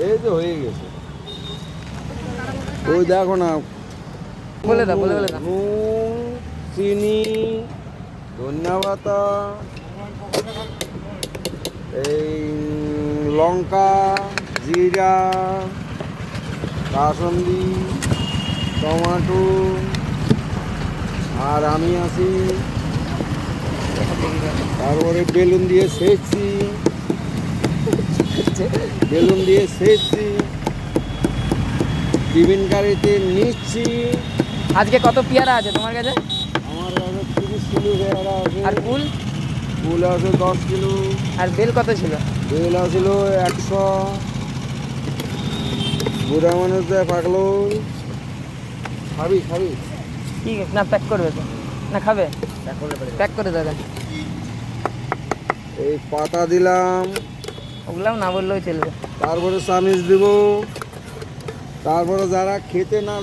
এই যে হয়ে গেছে, ওই দেখো না, বলে দাও, বলে দাও। নুন, চিনি, ধনিয়া পাতা, এই লঙ্কা, জিরা, কাসন্দি, টমাটো, আর আমি আছি। তারপরে বেলুন দিয়ে সেচছি, বেলুন দিয়ে সেচছি, টিফিন গাড়িতে নিচ্ছি। আজকে কত পেয়ারা আছে তোমার কাছে? আমার কাছে 30 কিলো পেয়ারা আছে। আর কুল? কুল আছে 10 কিলো। আর বেল কত ছিল? বেল আছিল 100। বুড়া মানুষ পাকলো। খাবি খাবি? কি না, প্যাক করবে তো না, খাবে? প্যাক করে দেবে। এই পাতা দিলাম, ওগুলাম না বললেও চলবে। তারপরে চামিচ দিব, তারপরে যারা খেতে না